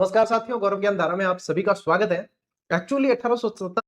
नमस्कार साथियों, गौरव ज्ञान धारा में आप सभी का स्वागत है। एक्चुअली 1870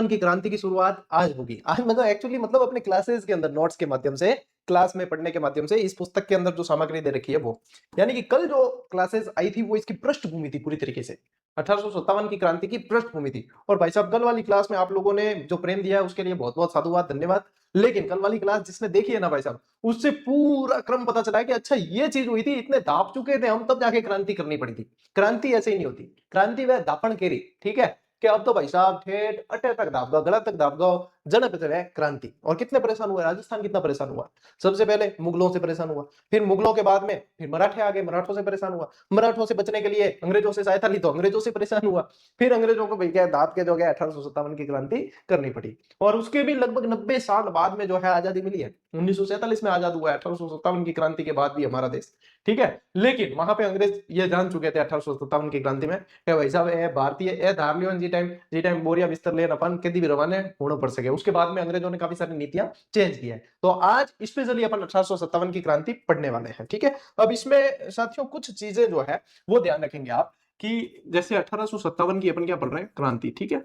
की क्रांति की शुरुआत आज होगी। आज मतलब एक्चुअली मतलब अपने क्लासेस के अंदर नोट्स के माध्यम से, क्लास में पढ़ने के माध्यम से इस पुस्तक के अंदर जो सामग्री दे रखी है वो, यानी कि कल जो क्लासेस आई थी वो इसकी पृष्ठभूमि थी पूरी तरीके से। 1857 की क्रांति की पृष्ठभूमि थी। और भाई साहब, कल वाली क्लास में आप लोगों ने जो प्रेम दिया है उसके लिए बहुत बहुत साधुवाद, धन्यवाद। लेकिन कल वाली क्लास जिसने देखी है ना भाई साहब, उससे पूरा क्रम पता चला है कि अच्छा ये चीज हुई थी, इतने दाप चुके थे हम, तब जाके क्रांति करनी पड़ी थी। क्रांति ऐसे ही नहीं होती। क्रांति वह दापण केरी, ठीक है, कि अब तो भाई साहब ठेठ अटे तक दाब दो, गलत तक दाब दो, जन पे है क्रांति। और कितने परेशान हुए, राजस्थान कितना परेशान हुआ। सबसे पहले मुगलों से परेशान हुआ, फिर मुगलों के बाद में फिर मराठे आ गए, मराठों से परेशान हुआ, मराठों से बचने के लिए अंग्रेजों से सहायता ली तो अंग्रेजों से परेशान हुआ। फिर अंग्रेजों को भैया दाब के जो गया 1857 की क्रांति करनी पड़ी। और उसके भी लगभग 90 साल बाद में जो है आजादी मिली है। 1947 में आजाद हुआ है, 1857 की क्रांति के बाद भी हमारा देश, ठीक है। लेकिन वहां पे अंग्रेज ये जान चुके थे 1857 की क्रांति में, भाई साहब ए भारतीय ए धार लियो जी टाइम बोरिया बिस्तर लेन अपन कदी भी रवाने होना पड़ सके। उसके बाद में अंग्रेजों ने काफी सारी नीतियां चेंज की है। तो आज स्पेशली अपन 1857 की क्रांति पढ़ने वाले हैं, ठीक है। अब इसमें साथियों कुछ चीजें जो है वो ध्यान रखेंगे आप, कि जैसे 1857 की अपन क्या पढ़ रहे हैं, क्रांति, ठीक है।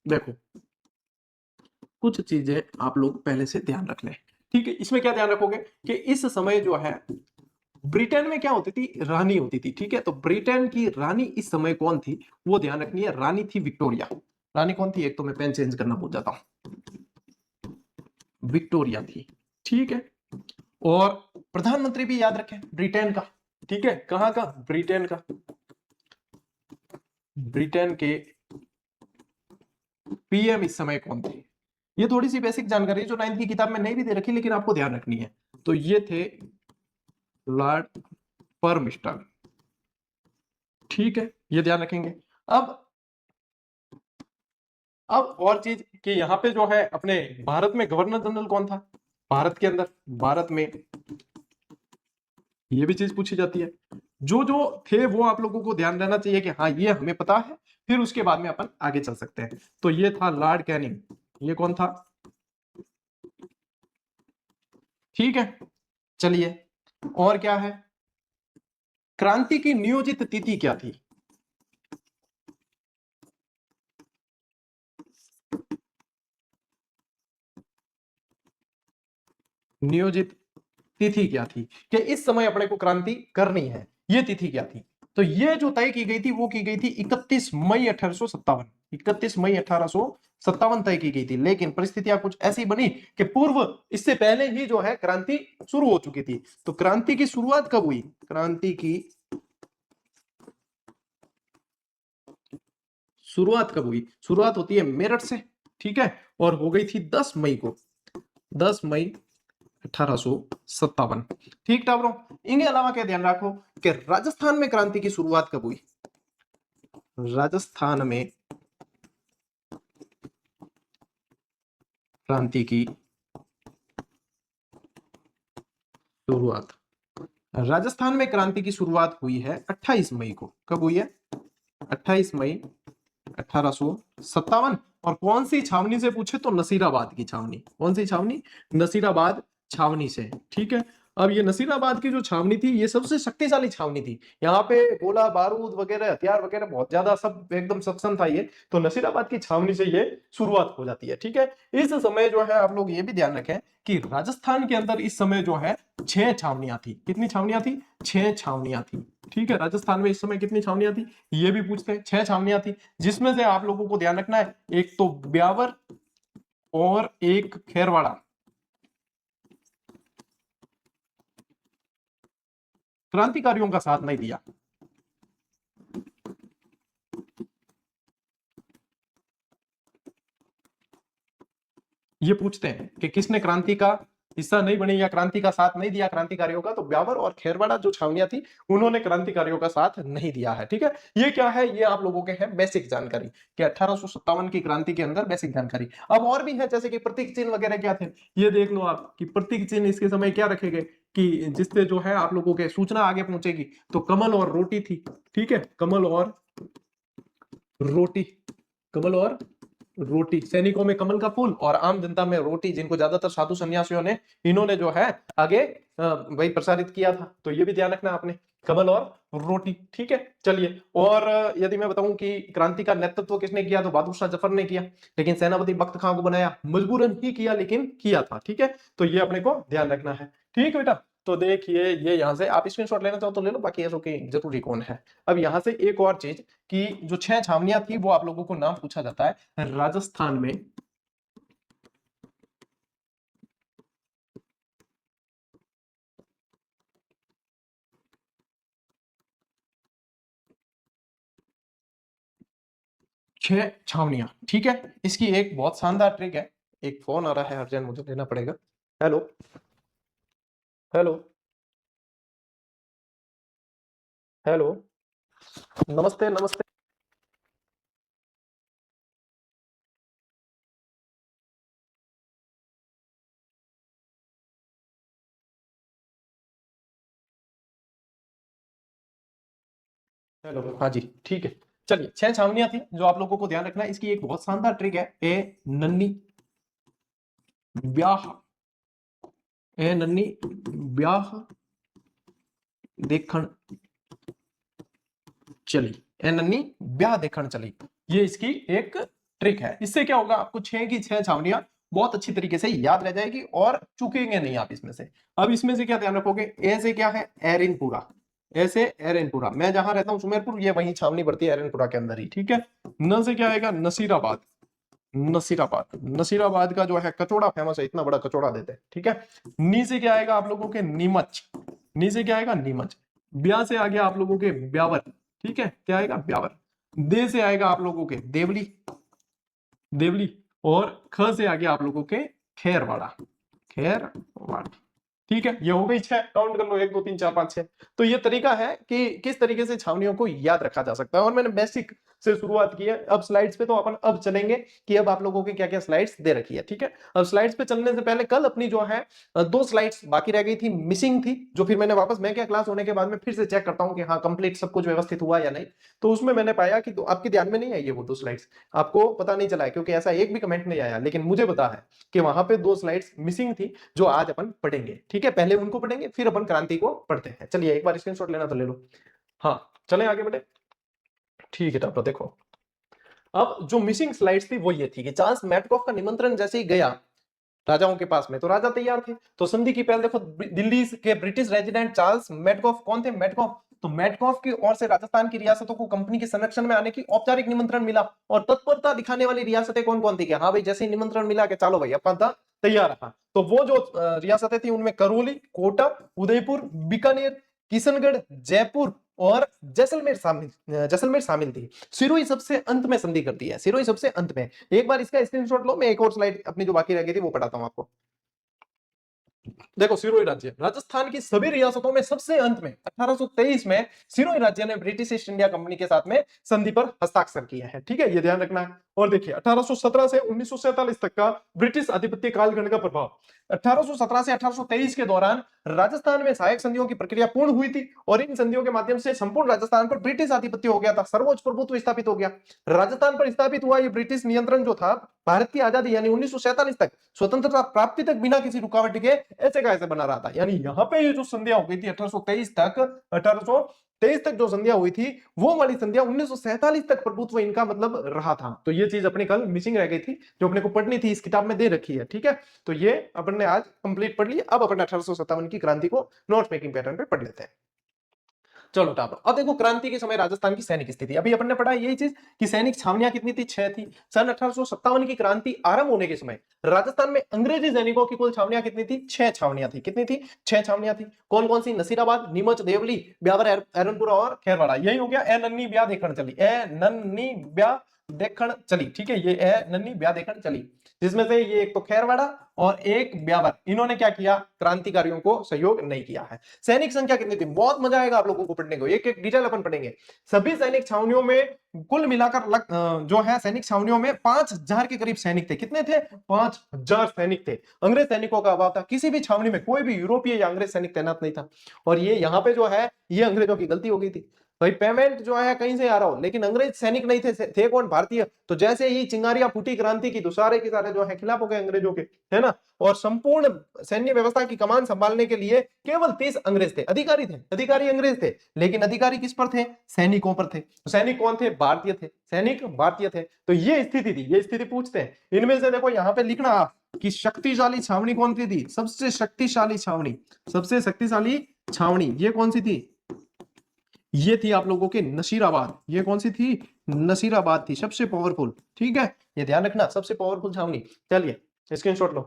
देखो कुछ चीजें आप लोग पहले से ध्यान रख लें, ठीक है। इसमें क्या ध्यान रखोगे कि इस समय जो है ब्रिटेन में क्या होती थी, रानी होती थी, ठीक है। तो ब्रिटेन की रानी इस समय कौन थी वो ध्यान रखनी है। रानी थी विक्टोरिया। रानी कौन थी, एक तो मैं पेन चेंज करना भूल जाता हूं, विक्टोरिया थी, ठीक है। और प्रधानमंत्री भी याद रखें ब्रिटेन का, ठीक है। कहां का, ब्रिटेन का। ब्रिटेन के पीएम इस समय कौन थे, ये थोड़ी सी बेसिक जानकारी जो 9th की किताब में नहीं भी दे रखी, लेकिन आपको ध्यान रखनी है। तो ये थे लॉर्ड परमिस्टर, ठीक है, ये ध्यान रखेंगे। अब और चीज कि यहाँ पे जो है अपने भारत में गवर्नर जनरल कौन था, भारत के अंदर, भारत में, ये भी चीज पूछी जाती है। जो जो थे वो आप लोगों को ध्यान रहना चाहिए कि हाँ ये हमें पता है, फिर उसके बाद में अपन आगे चल सकते हैं। तो ये था लॉर्ड कैनिंग, ये कौन था, ठीक है। चलिए, और क्या है, क्रांति की नियोजित तिथि क्या थी, नियोजित तिथि क्या थी, कि इस समय अपने को क्रांति करनी है, ये तिथि क्या थी। तो ये जो तय की गई थी वो की गई थी 31 मई 1857। 31 मई 1857 तय की गई थी। लेकिन परिस्थितियां कुछ ऐसी बनी कि पूर्व इससे पहले ही जो है क्रांति शुरू हो चुकी थी। तो क्रांति की शुरुआत कब हुई, क्रांति की शुरुआत कब हुई, शुरुआत होती है मेरठ से, ठीक है। और हो गई थी 10 मई को, 10 मई 1857, ठीक टावरों। इनके अलावा क्या ध्यान रखो कि राजस्थान में क्रांति की शुरुआत कब हुई, राजस्थान में क्रांति की शुरुआत, राजस्थान में क्रांति की शुरुआत हुई है 28 मई को। कब हुई है, 28 मई 1857। और कौन सी छावनी से पूछे तो नसीराबाद की छावनी, कौन सी छावनी, नसीराबाद छावनी से, ठीक है। अब ये नसीराबाद की जो छावनी थी ये सबसे शक्तिशाली छावनी थी। यहाँ पे गोला बारूद वगैरह हथियार वगैरह बहुत ज्यादा सब एकदम सक्षम था ये। तो नसीराबाद की छावनी से ये शुरुआत हो जाती है, ठीक है। इस समय जो है आप लोग ये भी ध्यान रखें कि राजस्थान के अंदर इस समय जो है 6 छावनियां थी। कितनी छावनियां थी, 6 छावनियां थी, ठीक है। राजस्थान में इस समय कितनी छावनियां थी ये भी पूछते हैं, 6 छावनियां थी। जिसमें से आप लोगों को ध्यान रखना है एक तो ब्यावर और एक खेरवाड़ा। क्रांतिकारियों का साथ नहीं दिया, ये पूछते हैं कि किसने क्रांति का हिस्सा नहीं बनी या क्रांति का साथ नहीं दिया क्रांतिकारियों का। तो ब्यावर और खेरवाड़ा जो छावनियां थी उन्होंने क्रांतिकारियों का साथ नहीं दिया है, ठीक है। ये क्या है, ये आप लोगों के हैं बेसिक जानकारी कि 1857 की क्रांति के अंदर बेसिक जानकारी। अब और भी है, जैसे कि प्रतीक चिन्ह वगैरह क्या थे, ये देख लो आप कि प्रतीक चिन्ह इसके समय क्या रखे गए कि जिससे जो है आप लोगों के सूचना आगे पहुंचेगी। तो कमल और रोटी थी, ठीक है, कमल और रोटी, कमल और रोटी, सैनिकों में कमल का फूल और आम जनता में रोटी, जिनको ज्यादातर साधु सन्यासियों ने इन्होंने जो है आगे वही प्रसारित किया था। तो ये भी ध्यान रखना आपने, कमल और रोटी। ठीक है, चलिए। और यदि मैं बताऊं कि क्रांति का नेतृत्व किसने किया, तो बहादुर शाह जफर ने किया, लेकिन सेनापति बख्त खां को बनाया, मजबूरन ही किया लेकिन किया था। ठीक है, तो ये अपने को ध्यान रखना है। ठीक है बेटा, तो देखिए ये यहां से आप स्क्रीनशॉट लेना चाहो तो ले लो, बाकी ऐसा की जरूरी कौन है। अब यहां से एक और चीज कि जो 6 छावनियां थी वो आप लोगों को नाम पूछा जाता है। राजस्थान में 6 छावनियां। ठीक है, इसकी एक बहुत शानदार ट्रिक है। एक फोन आ रहा है अर्जेंट, मुझे लेना पड़ेगा। हेलो, हेलो, हेलो, नमस्ते, नमस्ते। हेलो, हाँ जी, ठीक है। चलिए, 6 छावनियां थी जो आप लोगों को ध्यान रखना है। इसकी एक बहुत शानदार ट्रिक है, ए नन्नी ब्याह, ए नन्नी ब्याह देखण चली, ए नन्नी ब्याह देखण चली। ये इसकी एक ट्रिक है। इससे क्या होगा, आपको 6 की 6 छावनियां बहुत अच्छी तरीके से याद रह जाएगी और चूकेंगे नहीं आप इसमें से। अब इसमें से क्या ध्यान रखोगे, ए से क्या है, एरिनपुरा, ऐसे एरेनपुरा, मैं जहां रहता हूं सुमेरपुर, ये वही छावनी पड़ती है एरेनपुरा के अंदर ही। ठीक है, न से क्या आएगा, नसीराबाद, नसीराबाद, नसीराबाद का जो है कचौड़ा फेमस है, इतना बड़ा कचौड़ा देते हैं। ठीक है, नी से क्या आएगा आप लोगों के, नीमच, नी से क्या आएगा, नीमच। ब्या से आ गया आप लोगों के ब्यावर। ठीक है, क्या आएगा, ब्यावर। दे से आएगा आप लोगों के देवली, देवली। और ख से आ गया आप लोगों के खेरवाड़ा, खेरवाड़ा। ठीक है, ये हो गई 6, काउंट कर लो, 1 2 3 4 5 6। तो ये तरीका है कि किस तरीके से छावनियों को याद रखा जा सकता है, और मैंने बेसिक से शुरुआत की है। अब स्लाइड्स पे तो अपन अब चलेंगे कि अब आप लोगों की क्या क्या स्लाइड्स दे रखी है। ठीक है, अब स्लाइड्स पे चलने से पहले कल अपनी जो है 2 स्लाइड्स बाकी रह गई थी, मिसिंग थी, जो फिर मैंने वापस मैं क्या क्लास होने के बाद में फिर से चेक करता हूं कि हाँ कंप्लीट सब कुछ व्यवस्थित हुआ या नहीं। तो उसमें मैंने पाया कि तो आपके ध्यान में नहीं आई है वो 2 स्लाइड्स, आपको पता नहीं चला है, क्योंकि ऐसा एक भी कमेंट नहीं आया, लेकिन मुझे पता है कि वहां पे 2 स्लाइड्स मिसिंग थी जो आज अपन पढ़ेंगे। ठीक है, पहले उनको पढ़ेंगे फिर अपन क्रांति को पढ़ते हैं। चलिए, एक बार स्क्रीनशॉट लेना तो ले लो। हाँ, चलें आगे बढ़े। ठीक है, तो देखो, अब जो मिसिंग स्लाइड्स थी वो ये थी कि चार्ल्स मैटकॉफ का निमंत्रण जैसे ही गया राजाओं के पास में, तो राजा तैयार थे। तो संधि की पहल देखो, दिल्ली के ब्रिटिश रेजिडेंट चार्ल्स मैटकॉफ, कौन थे, मैटकॉफ, तो मैटकॉफ की ओर से राजस्थान की रियासतों को कंपनी के संरक्षण में आने की औपचारिक निमंत्रण मिला। और तत्परता दिखाने वाली रियासतें कौन कौन थी, कि हाँ भाई जैसे ही निमंत्रण मिला कि चलो भाई अपन तैयार रहा। तो वो जो रियासतें थी उनमें करौली, कोटा, उदयपुर, बीकानेर, किशनगढ़, जयपुर और जैसलमेर शामिल थी। सिरोही सबसे अंत में संधि करती है, सिरोही सबसे अंत में। एक बार इसका स्क्रीनशॉट लो, मैं एक और स्लाइड अपनी जो बाकी रह गई थी वो पढ़ाता हूं आपको। देखो, सिरोही राज्य राजस्थान की सभी रियासतों में सबसे अंत में 1823 में सिरोही राज्य ने ब्रिटिश ईस्ट इंडिया कंपनी के साथ में संधि पर हस्ताक्षर किया है। ठीक है, ये ध्यान रखना है। और देखिए, 1817 से 1947 तक का ब्रिटिश आधिपत्य कालखंड का प्रभाव। 1817 से 1823 के दौरान राजस्थान में सहायक संधियों की प्रक्रिया पूर्ण हुई थी, और इन संधियों के माध्यम से संपूर्ण राजस्थान पर ब्रिटिश आधिपत्य हो गया था, सर्वोच्च प्रभुत्व स्थापित हो गया। राजस्थान पर स्थापित हुआ ये ब्रिटिश नियंत्रण जो था, भारत की आजादी यानी 1947 तक, स्वतंत्रता प्राप्ति तक बिना किसी रुकावट के ऐसे का ऐसे बना रहा था। यानी यहाँ पे ये जो संधियां हो गई थी 1823 तक जो संधियां हुई थी, वो वाली संधियां 1947 तक प्रभुत्व इनका मतलब रहा था। तो ये चीज अपने कल मिसिंग रह गई थी, जो अपने को पढ़नी थी, इस किताब में दे रखी है। ठीक है, तो ये अपन ने आज कंप्लीट पढ़ ली। अब अपन 1857 की क्रांति को नोट मेकिंग पैटर्न पे पढ़ लेते हैं। चलो टाप, अब देखो क्रांति के समय राजस्थान की सैनिक स्थिति, अभी अपन ने पढ़ा यही चीज कि सैनिक छावनियां कितनी थी, 6 थी। सन 1857 की क्रांति आरंभ होने के समय राजस्थान में अंग्रेजी सैनिकों की कुल छावनियां कितनी थी, 6 छावनियां थी। कितनी थी, 6 छावनियां थी। कौन कौन सी, नसीराबाद, नीमच, देवली, ब्यावर, एरनपुरा और खेरवाड़ा। यही हो गया, ए नन्नी ब्याह देखण चली, ए नन्नी ब्याह देखण चली। ठीक है, ये ए नन्नी ब्याह देखण चली, जिसमें से ये एक तो खेरवाड़ा और एक ब्यावर, इन्होंने क्या किया, क्रांतिकारियों को सहयोग नहीं किया है। सैनिक संख्या कितनी थी, बहुत मजा आएगा आप लोगों को पढ़ने को, एक एक डिटेल अपन पढ़ेंगे। सभी सैनिक छावनियों में कुल मिलाकर जो है सैनिक छावनियों में 5000 के करीब सैनिक थे। कितने थे, 5000 सैनिक थे। अंग्रेज सैनिकों का अभाव था, किसी भी छावनी में कोई भी यूरोपीय या अंग्रेज सैनिक तैनात नहीं था। और ये यहाँ पे जो है ये अंग्रेजों की गलती हो गई थी। भाई पेमेंट जो है कहीं से आ रहा हो, लेकिन अंग्रेज सैनिक नहीं थे कौन? भारतीय। तो जैसे ही चिंगारियां फूटी क्रांति की, तो सारे के सारे जो है खिलाफ हो गए अंग्रेजों के, है ना। और संपूर्ण सैन्य व्यवस्था की कमान संभालने के लिए केवल 30 अंग्रेज थे, अधिकारी थे, अधिकारी अंग्रेज थे, लेकिन अधिकारी किस पर थे? सैनिकों पर थे। तो सैनिक कौन थे? भारतीय थे, सैनिक भारतीय थे। तो ये स्थिति थी, ये स्थिति पूछते हैं। इनमें से देखो यहाँ पे लिखना आप कि शक्तिशाली छावनी कौन सी थी? सबसे शक्तिशाली छावनी, सबसे शक्तिशाली छावनी ये कौन सी थी? ये थी आप लोगों के नसीराबाद। ये कौन सी थी? नसीराबाद थी सबसे पावरफुल। ठीक है, ये ध्यान रखना, सबसे पावरफुल छावनी। चलिए स्क्रीनशॉट लो।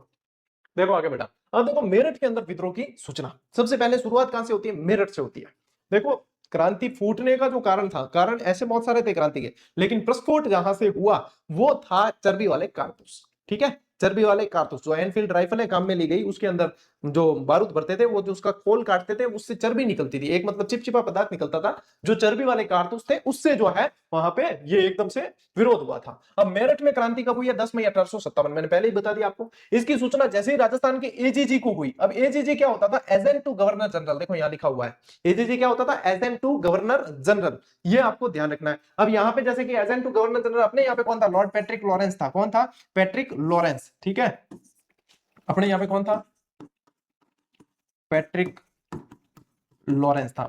देखो आगे बेटा, अब देखो मेरठ के अंदर विद्रोह की सूचना। सबसे पहले शुरुआत कहां से होती है? मेरठ से होती है। देखो क्रांति फूटने का जो कारण था, कारण ऐसे बहुत सारे थे क्रांति के, लेकिन प्रस्फोट जहां से हुआ वो था चर्बी वाले कारतूस। ठीक है, चर्बी वाले कारतूस। जो एनफील्ड राइफल है काम में ली गई, उसके अंदर जो बारूद भरते थे, वो जो उसका खोल काटते थे उससे चर्बी निकलती थी, एक मतलब चिपचिपा पदार्थ निकलता था। जो चर्बी वाले कारतूस थे उससे जो है वहां पे ये एकदम से विरोध हुआ था। अब मेरठ में क्रांति कब हुई है? 10 मई 1857। मैंने पहले ही बता दिया आपको। इसकी सूचना जैसे ही राजस्थान के एजीजी को हुई। अब एजीजी क्या होता था? Agent to governor general. देखो यहां लिखा हुआ है एजीजी क्या होता था? Agent to governor general. ये आपको ध्यान रखना है। अब यहां पे जैसे कि एजेंट टू गवर्नर जनरल अपने यहाँ पे कौन था? लॉर्ड पैट्रिक लॉरेंस था। कौन था? Patrick Lawrence. ठीक है, अपने यहाँ पे कौन था? पैट्रिक लॉरेंस था।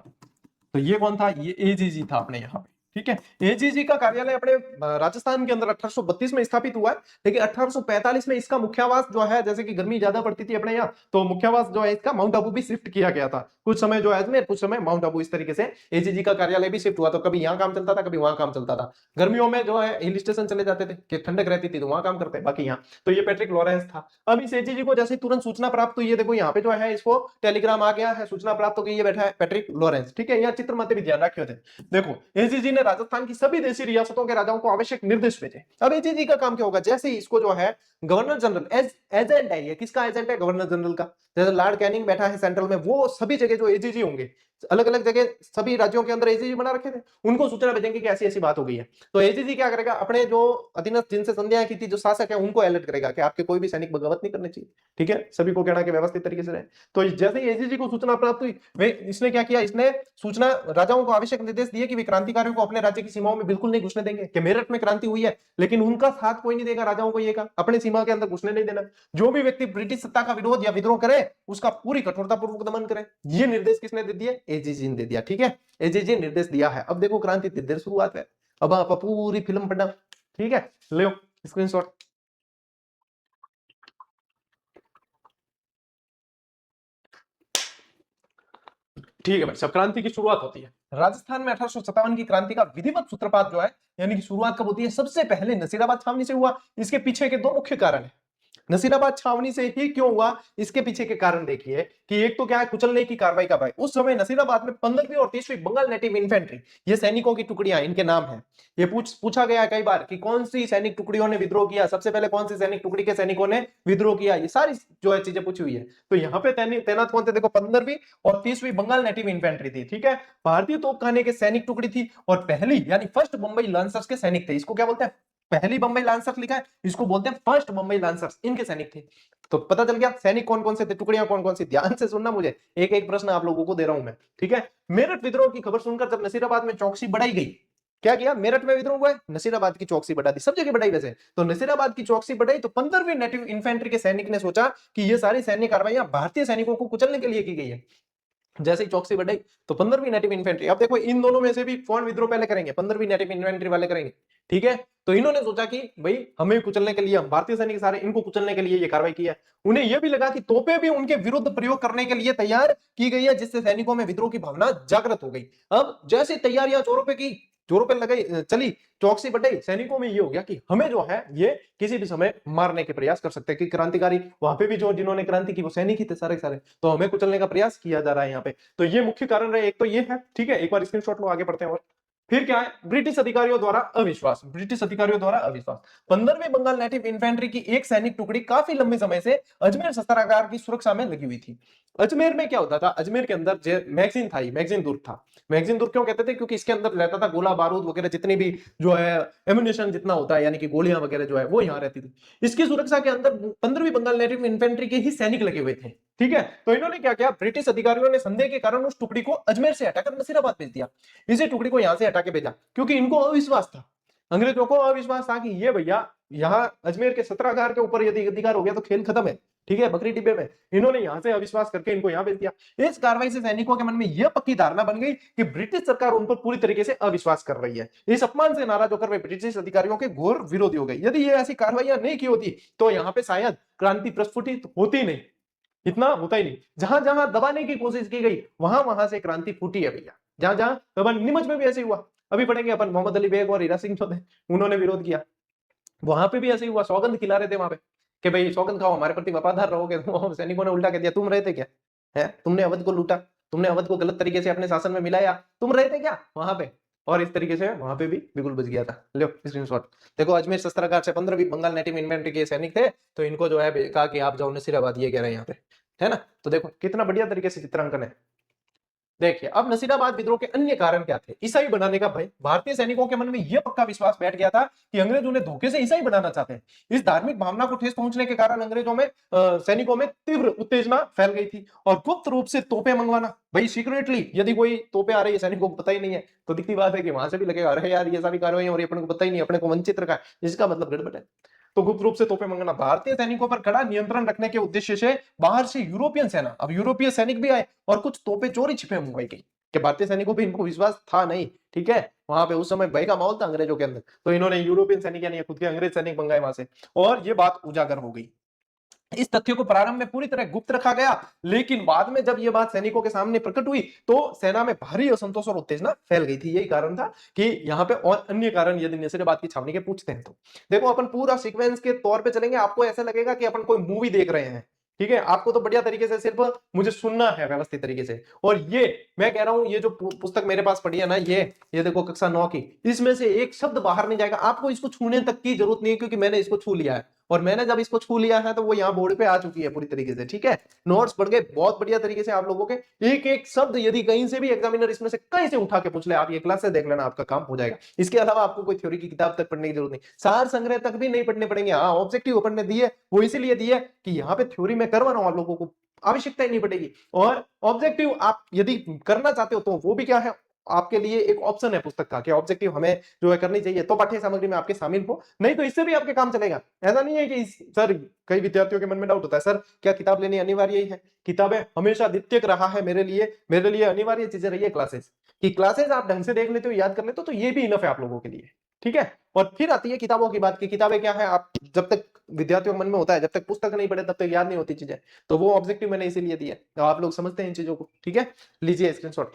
तो ये कौन था? ये एजीजी था अपने यहाँ पे। ठीक है, एजीजी का कार्यालय अपने राजस्थान के अंदर 1832 में स्थापित हुआ है, लेकिन 1845 में इसका मुख्यावास जो है, जैसे कि गर्मी ज्यादा पड़ती थी अपने यहाँ, तो मुख्यावास जो है इसका माउंट आबू भी शिफ्ट किया गया था। कुछ समय जो है अजमेर, कुछ समय माउंट आबू, इस तरीके से एजीजी का कार्यालय भी शिफ्ट हुआ। तो कभी यहाँ काम चलता था, कभी वहां काम चलता था। गर्मियों में जो है हिल स्टेशन चले जाते थे कि ठंडक रहती थी तो वहां काम करते, बाकी यहाँ। तो ये पैट्रिक लॉरेंस था। अब इस एजीजी को जैसे तुरंत सूचना प्राप्त हुई है, देखो यहाँ पे जो है इसको टेलीग्राम आ गया है, सूचना प्राप्त हो गई, ये बैठा है पैट्रिक लॉरेंस। ठीक है, यहाँ चित्र मत भी ध्यान रखे थे। देखो एजीजी ने राजस्थान की सभी देशी रियासतों के राजाओं को आवश्यक निर्देश भेजे। अब एजीजी का काम क्या होगा? जैसे ही इसको जो है गवर्नर जनरल एजेंट है, ये किसका एजेंट है? गवर्नर जनरल का। जैसे लॉर्ड कैनिंग बैठा है सेंट्रल में, वो सभी जगह जो एजीजी होंगे, अलग अलग जगह सभी राज्यों के अंदर एजीजी बना रखे थे, उनको सूचना भेजेंगे कि ऐसी ऐसी बात हो गई है। तो एजीजी क्या करेगा? अपने जो अधीनस्थ जिनसे संध्याएं की थी, जो शासक है, उनको अलर्ट करेगा कि आपके कोई भी सैनिक बगावत नहीं करनी चाहिए। ठीक है, सभी को कहना कि व्यवस्थित तरीके से रहे। तो जैसे ही एजीजी को सूचना प्राप्त हुई, वे इसने क्या किया? इसने सूचना राजाओं को आवश्यक निर्देश दिए कि वे क्रांतिकारियों को अपने राज्य की सीमाओं में बिल्कुल नहीं घुसने देंगे। कि मेरठ में क्रांति हुई है, लेकिन उनका साथ कोई नहीं देगा, राजाओं को ये कहा अपने सीमा के अंदर घुसने नहीं देना। जो भी व्यक्ति ब्रिटिश सत्ता का विरोध या विद्रोह करे, उसका पूरी कठोरतापूर्वक दमन करे। ये निर्देश किसने दे दिए? एजीजी ने दे दिया। ठीक है, एजीजी निर्देश दिया है। अब देखो क्रांति देर शुरुआत है, अब आप पूरी फिल्म पढ़ना। ठीक है, ले स्क्रीनशॉट। ठीक है भाई, सब क्रांति की शुरुआत होती है राजस्थान में 1857 की क्रांति का विधिवत सूत्रपात जो है, यानी कि शुरुआत कब होती है? सबसे पहले नसीराबाद छावनी से हुआ। इसके पीछे के दो मुख्य कारण है। नसीराबाद छावनी से ही क्यों हुआ, इसके पीछे के कारण देखिए कि एक तो क्या है? कुचलने की कार्रवाई का भाई। उस समय नसीराबाद में 15वीं और 30वीं बंगाल नेटिव इन्फेंट्री, ये सैनिकों की टुकड़ियां, इनके नाम है। ये पूछा गया है कई बार कि कौन सी सैनिक टुकड़ियों ने विद्रोह किया, सबसे पहले कौन सी सैनिक टुकड़ी के सैनिकों ने विद्रोह किया, ये सारी जो है चीजें पूछी हुई है। तो यहाँ पे तैनात कौन थे? देखो 15वीं और 30वीं बंगाल नेटिव इन्फेंट्री थी। ठीक है, भारतीय तोपखाने के सैनिक टुकड़ी थी, और पहली यानी फर्स्ट बंबई लांसर्स के सैनिक थे। इसको क्या बोलते हैं? पहली बंबई लांसर्स लिखा है, इसको बोलते हैं फर्स्ट बंबई लांसर्स, इनके सैनिक थे। तो पता चल गया सैनिक कौन कौन से थे, टुकड़ियां कौन कौन सी। ध्यान से सुनना, मुझे एक एक प्रश्न आप लोगों को दे रहा हूं मैं। ठीक है, मेरठ विद्रोह की खबर सुनकर जब नसीराबाद में चौकसी बढ़ाई गई, क्या किया? मेरठ में विद्रोह हुआ है, नसीराबाद की चौकसी बढ़ा दी, सब जगह बढ़ाई वैसे। तो नसीराबाद की चौकसी बढ़ाई तो 15वीं नेटिव इन्फेंट्री के सैनिक ने सोचा कि ये सारी सैन्य कार्रवाइयां भारतीय सैनिकों को कुचलने के लिए की गई है। जैसे ही चौकसी बढ़ाई तो 15वीं नेटिव इन्फेंट्री। अब देखो इन दोनों में से भी कौन विद्रोह पहले करेंगे? 15वीं नेटिव इन्फेंट्री वाले करेंगे। ठीक है, तो इन्होंने सोचा कि भाई हमें कुचलने के लिए, हम भारतीय सैनिक सारे, इनको कुचलने के लिए ये कार्रवाई की है। उन्हें यह भी लगा कि तोपें भी उनके विरुद्ध प्रयोग करने के लिए तैयार की गई है, जिससे सैनिकों में विद्रोह की भावना जागृत हो गई। अब जैसे तैयारियां जोरों पे लगाई चली, चौकसी बढ़ी, सैनिकों में ये हो गया कि हमें जो है ये किसी भी समय मारने के प्रयास कर सकते हैं, कि क्रांतिकारी वहां पे भी जो जिन्होंने क्रांति की वो सैनिक ही थे सारे सारे, तो हमें कुचलने का प्रयास किया जा रहा है यहाँ पे। तो ये मुख्य कारण रहे, एक तो ये है। ठीक है, एक बार स्क्रीनशॉट लो, आगे बढ़ते हैं। और फिर क्या है? ब्रिटिश अधिकारियों द्वारा अविश्वास। ब्रिटिश अधिकारियों द्वारा अविश्वास। 15वीं बंगाल नेटिव इन्फेंट्री की एक सैनिक टुकड़ी काफी लंबे समय से अजमेर शस्त्रागार की सुरक्षा में लगी हुई थी। अजमेर में क्या होता था? अजमेर के अंदर जो मैगजीन था, मैगजीन दुर्ग था। मैगजीन दुर्ग क्यों कहते थे? क्योंकि इसके अंदर रहता था गोला बारूद वगैरह, जितनी भी जो है एम्युनिशन जितना होता है, यानी कि गोलियां वगैरह जो है वो यहाँ रहती थी। इसकी सुरक्षा के अंदर 15वीं बंगाल नेटिव इन्फेंट्री के ही सैनिक लगे हुए थे। ठीक है। तो इन्होंने क्या किया, ब्रिटिश अधिकारियों ने संदेह के कारण उस टुकड़ी को अजमेर से हटाकर नसीराबाद भेज दिया। इसी टुकड़ी को यहां से हटा के भेजा क्योंकि इनको अविश्वास था, अंग्रेजों को अविश्वास था कि ये भैया यहाँ अजमेर के सत्रागार के ऊपर यदि अधिकार हो गया तो खेल खत्म है। ठीक है, बकरी डिब्बे में। इन्होंने यहां से अविश्वास करके इनको यहां भेज दिया। इस कार्रवाई से सैनिकों के मन में यह पक्की धारणा बन गई कि ब्रिटिश सरकार उन पर पूरी तरीके से अविश्वास कर रही है। इस अपमान से नाराज होकर वे ब्रिटिश अधिकारियों के घोर विरोधी हो गए। यदि ये ऐसी कार्रवाइयां नहीं की होती तो यहाँ पे शायद क्रांति प्रस्फुटित होती नहीं, इतना होता ही नहीं। जहां जहां दबाने की कोशिश की गई वहां वहां से क्रांति फूटी है भैया। जहां जहां दबाने, नीमच में भी ऐसे हुआ, अभी पढ़ेंगे अपन, मोहम्मद अली बेग और हीरा सिंह जो थे उन्होंने विरोध किया, वहां पे भी ऐसे ही हुआ, सौगंध खिला रहे थे वहां पे कि भाई सौगंध खाओ, हमारे प्रति वफादार रहोगे। सैनिकों ने उल्टा कह दिया, तुम रहे थे क्या, है तुमने अवध को लूटा, तुमने अवध को गलत तरीके से अपने शासन में मिलाया, तुम रहे थे क्या वहां पे। और इस तरीके से वहां पे भी बिल्कुल बच गया था। लो स्क्रीनशॉट देखो, अजमेर शस्त्रागार से 15 बंगाल नेटिव इन्फेंट्री के सैनिक थे, तो इनको जो है कहा कि आप जाओ नसीराबाद, ये कह रहे हैं यहाँ पे, है ना। तो देखो कितना बढ़िया तरीके से चित्रांकन है। देखिए अब नसीराबाद विद्रोह के अन्य कारण क्या थे। ईसाई बनाने का भय। भारतीय सैनिकों के मन में यह पक्का विश्वास बैठ गया था कि अंग्रेज उन्हें धोखे से ईसाई बनाना चाहते हैं। इस धार्मिक भावना को ठेस पहुंचने के कारण अंग्रेजों में सैनिकों में तीव्र उत्तेजना फैल गई थी और गुप्त रूप से तोपें मंगवाना, भाई सीक्रेटली यदि कोई तोपें आ रही है सैनिकों को पता ही नहीं है तो दिखती बात है कि वहां से भी लगेगा, अरे यार ये सारी कार्रवाई और अपने को पता ही नहीं, अपने को वंचित रखा है, इसका मतलब गड़बड़ है। तो गुप्त रूप से तोपें मंगाना। भारतीय सैनिकों पर कड़ा नियंत्रण रखने के उद्देश्य से बाहर से यूरोपियन सेना, अब यूरोपीय सैनिक भी आए और कुछ तोपें चोरी छिपे मंगवाई गई कि भारतीय सैनिकों पे इनको विश्वास था नहीं। ठीक है, वहां पे उस समय भय का माहौल था अंग्रेजों के अंदर, तो इन्होंने यूरोपियन सैनिक यानी खुद के अंग्रेज सैनिक मंगाए वहां से, और ये बात उजागर हो गई। इस तथ्य को प्रारंभ में पूरी तरह गुप्त रखा गया, लेकिन बाद में जब यह बात सैनिकों के सामने प्रकट हुई तो सेना में भारी असंतोष और उत्तेजना फैल गई थी। यही कारण था कि यहाँ पे, और अन्य कारण यदि नसीराबाद की छावनी के पूछते हैं तो देखो अपन पूरा सीक्वेंस के तौर पे चलेंगे, आपको ऐसा लगेगा कि अपन कोई मूवी देख रहे हैं। ठीक है, आपको तो बढ़िया तरीके से सिर्फ मुझे सुनना है व्यवस्थित तरीके से। और ये मैं कह रहा हूं, ये जो पुस्तक मेरे पास पड़ी है ना, ये देखो कक्षा 9 की, इसमें से एक शब्द बाहर नहीं जाएगा, आपको इसको छूने तक की जरूरत नहीं है क्योंकि मैंने इसको छू लिया है, और मैंने जब इसको छू लिया है तो वो यहाँ बोर्ड पे आ चुकी है पूरी तरीके से। ठीक है, नोट्स पढ़ के बहुत बढ़िया तरीके से आप लोगों के एक एक शब्द यदि कहीं से भी एग्जामिनर इसमें से कहीं से उठा के पूछ ले, आप ये क्लास से देख लेना, आपका काम हो जाएगा। इसके अलावा आपको कोई थ्योरी की किताब तक पढ़ने की जरूरत नहीं, सार संग्रह तक भी नहीं पढ़ने पड़ेंगे। हाँ, ऑब्जेक्टिव अपन ने दिए वो इसीलिए दिए कि यहाँ पे थ्योरी में करवा रहा हूं, आप लोगों को आवश्यकता ही नहीं पड़ेगी। और ऑब्जेक्टिव आप यदि करना चाहते हो तो वो भी क्या है, आपके लिए एक ऑप्शन है पुस्तक का कि ऑब्जेक्टिव हमें जो है करनी चाहिए, तो पाठ्य सामग्री में आपके शामिल हो, नहीं तो इससे भी आपके काम चलेगा। ऐसा नहीं है कि सर, कई विद्यार्थियों के मन में डाउट होता है, सर क्या किताब लेनी अनिवार्य ही है। किताबें हमेशा द्वितीयक रहा है मेरे लिए अनिवार्य चीजें रही है क्लासेस, कि क्लासेस आप ढंग से देख लेते हो, याद कर लेते हो, तो ये भी इनफ है आप लोगों के लिए। ठीक है, और फिर आती है किताबों की बात की, किताबें क्या है, आप जब तक विद्यार्थियों के मन में होता है, जब तक पुस्तक नहीं पढ़े तब तक याद नहीं होती चीजें, तो वो ऑब्जेक्टिव मैंने इसीलिए दिया, तो आप लोग समझते हैं इन चीजों को। ठीक है, लीजिए स्क्रीनशॉट।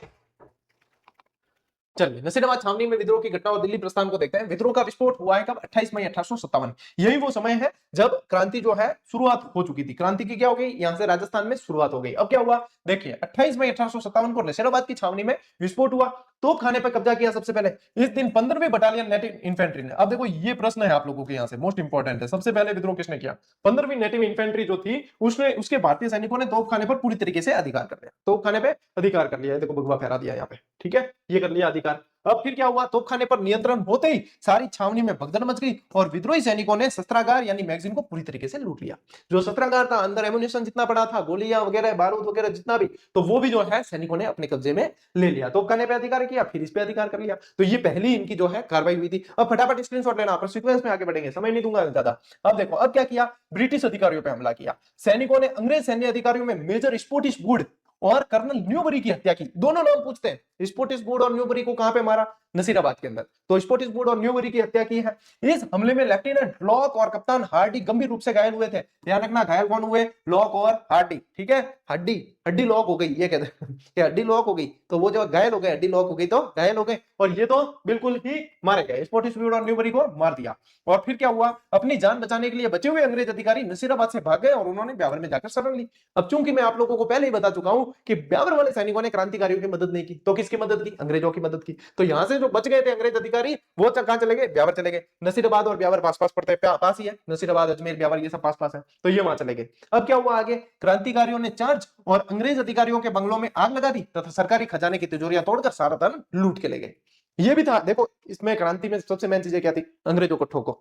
चलिए नसीराबाद छावनी में विद्रोह की घटना और दिल्ली प्रस्थान को देखते हैं। विद्रोह का विस्फोट हुआ है कब, 28 मई 1857। यही वो समय है जब क्रांति जो है शुरुआत हो चुकी थी। क्रांति की क्या हो गई, यहां से राजस्थान में शुरुआत हो गई। अब क्या हुआ, देखिए 28 मई 1857 को नसीराबाद की छावनी में विस्फोट हुआ, तो खाने पर कब्जा किया सबसे पहले। इस दिन 15वीं बटालियन नेटिव इन्फेंट्री ने, अब देखो ये प्रश्न है आप लोगों के, यहां से मोस्ट इंपॉर्टेंट है, सबसे पहले विद्रोह किसने किया, 15वीं नेटिव इन्फेंट्री जो थी उसने, उसके भारतीय सैनिकों ने तोपखाने पर पूरी तरीके से अधिकार कर लिया, तोपखाने पे अधिकार कर लिया, देखो भगवा फहरा दिया यहाँ पे। ठीक है, ये कर लिया अधिकार। अब फिर क्या हुआ, तोपखाने पर नियंत्रण होते ही सारी छावनी में भगदड़ मच गई और विद्रोही सैनिकों ने शस्त्रागार यानी मैगजीन को पूरी तरीके से लूट लिया। जो शस्त्रागार था, अंदर एमुनिशन जितना पड़ा था, गोलियां वगैरह, बारूद वगैरह जितना भी, तो वो भी जो है सैनिकों ने अपने कब्जे में ले लिया। तोपखाने पे अधिकार किया, फिर इस पे अधिकार कर लिया। तो ये पहली इनकी जो है कार्रवाई हुई थी। अब फटाफट स्क्रीनशॉट लेना, आप सीक्वेंस में आगे बढ़ेंगे, समय नहीं दूंगा ज्यादा। अब देखो अब क्या किया, ब्रिटिश अधिकारियों पर हमला किया। सैनिकों ने अंग्रेज सैन्य अधिकारियों में मेजर स्पोर्टिस वुड और कर्नल न्यूबरी की हत्या की। दोनों नाम पूछते हैं, स्पोर्टिस वुड और न्यूबरी को कहां पे मारा, नसीराबाद के अंदर। तो स्पोर्टिस वुड और न्यूबरी की हत्या की है। इस हमले में लेफ्टिनेंट लॉक और कप्तान हार्डी गंभीर रूप से घायल हुए थे। ध्यान रखना, घायल कौन हुए, लॉक और हार्डी। ठीक है, हड्डी हड्डी लॉक हो गई, ये कहते हैं कि हड्डी लॉक हो गई, तो वो जो घायल हो गए, हड्डी लॉक हो गई तो घायल हो गए, और ये तो बिल्कुल ही मारे गए। स्पोर्टिस वुड और न्यूबरी को मार दिया। और फिर क्या हुआ, अपनी जान बचाने के लिए बचे हुए अंग्रेज अधिकारी नसीराबाद से भाग गए और उन्होंने ब्यावर में जाकर शरण ली। अब चूंकि मैं आप लोगों को पहले ही बता चुका हूं कि ब्यावर वाले सैनिकों ने क्रांतिकारियों की मदद नहीं की, तो किसकी मदद की, अंग्रेजों की मदद की। तो यहां से जो बच गए थे अंग्रेज अधिकारी, वो कहां चले गए, ब्यावर चले गए। नसीराबाद और ब्यावर पास पास पड़ते हैं, पास ही है, नसीराबाद अजमेर ब्यावर ये सब पास पास है, तो ये वहां चले गए। अब क्या हुआ आगे, क्रांतिकारियों ने चर्च और अंग्रेज अधिकारियों के बंगलों में आग लगा दी तथा सरकारी खजाने की तिजोरियां तोड़कर सारा धन लूट के ले गए। ये भी था, देखो इसमें क्रांति में सबसे मेन चीजें क्या थी, अंग्रेजों को ठोको,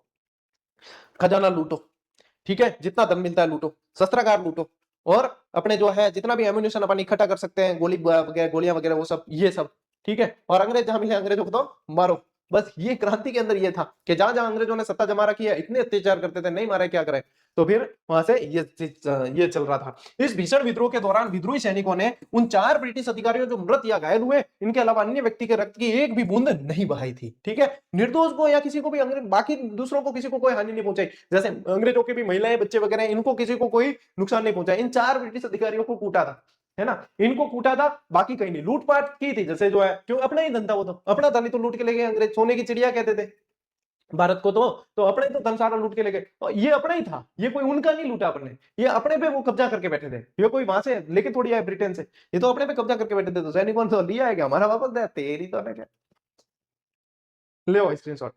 खजाना लूटो, ठीक है, जितना धन मिलता है लूटो, शस्त्रागार लूटो, और अपने जो है जितना भी एम्यूनिशन अपन इकट्ठा कर सकते हैं, गोली वगैरह, गोलियां वगैरह, वो सब, ये सब, ठीक है। और अंग्रेज जहां मिले अंग्रेजों को तो मारो। बस ये क्रांति के अंदर ये था कि जहां जहां अंग्रेजों ने सत्ता जमा रखी है, इतने अत्याचार करते थे, नहीं मारे क्या करें। तो फिर वहां से ये चल रहा था। इस भीषण विद्रोह के दौरान विद्रोही सैनिकों ने उन 4 ब्रिटिश अधिकारियों जो मृत या घायल हुए, इनके अलावा अन्य व्यक्ति के रक्त की एक भी बूंद नहीं बहाई थी, ठीक है। निर्दोष को या किसी को भी, अंग्रेज बाकी दूसरों को किसी को कोई हानि नहीं पहुंचाई, जैसे अंग्रेजों के भी महिलाएं बच्चे वगैरह, इनको किसी को कोई नुकसान नहीं पहुंचा। इन 4 ब्रिटिश अधिकारियों को कूटा था, है ना, इनको कूटा था, बाकी कहीं नहीं। लूटपाट की थी, जैसे जो है, क्यों, अपना ही धंधा, वो तो अपना धन ही तो लूट के ले गए अंग्रेज, सोने की चिड़िया कहते थे भारत को। तो अपने ही तो धन सारा लूट के ले गए, और ये अपना ही था, ये कोई उनका नहीं लूटा अपने, ये अपने पे वो कब्जा करके बैठे थे, ये कोई वहां से लेके थोड़ी आए ब्रिटेन से, ये तो अपने पे कब्जा करके बैठे थे। तो सैनिकों ने तो लिया है, क्या हमारा वापस दे, तेरी तो क्या, ले स्क्रीनशॉट।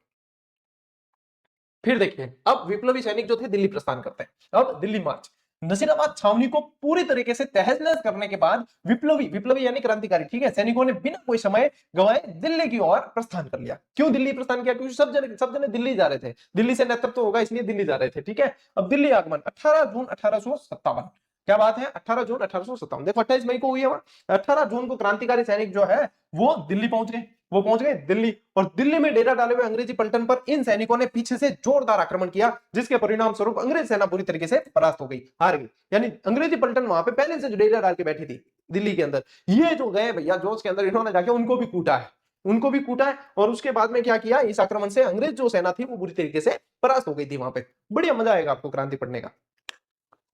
फिर देखिए, अब विप्लवी सैनिक जो थे दिल्ली प्रस्थान करते हैं। अब दिल्ली मार्च, नसीराबाद छावनी को पूरी तरीके से तहस नहस करने के बाद विप्लवी विप्लवी यानी क्रांतिकारी, ठीक है, सैनिकों ने बिना कोई समय गंवाए दिल्ली की ओर प्रस्थान कर लिया। क्यों दिल्ली प्रस्थान किया? क्योंकि सब जने दिल्ली जा रहे थे, दिल्ली से नेतृत्व होगा इसलिए दिल्ली जा रहे थे, ठीक है। अब दिल्ली आगमन 18 जून 1857, क्या बात है, 18 जून 1857, देखो 28 मई को हुई है वहां, 18 जून को क्रांतिकारी सैनिक जो है वो दिल्ली पहुंच गए, वो पहुंच गए दिल्ली। और दिल्ली में डेरा डाले हुए अंग्रेजी पलटन पर इन सैनिकों ने पीछे से जोरदार आक्रमण किया, जिसके परिणाम स्वरूप अंग्रेज सेना पूरी तरीके से परास्त हो गई, हार गई। यानी अंग्रेजी पलटन वहां पे पहले से जो डेरा डाल के बैठी थी दिल्ली के अंदर, ये जो गए भैया जोश के अंदर, इन्होंने जाके उनको भी कूटा है, उनको भी कूटा है। और उसके बाद में क्या किया, इस आक्रमण से अंग्रेज जो सेना थी वो बुरी तरीके से परास्त हो गई थी वहां पे। बढ़िया मजा आएगा आपको क्रांति पढ़ने का,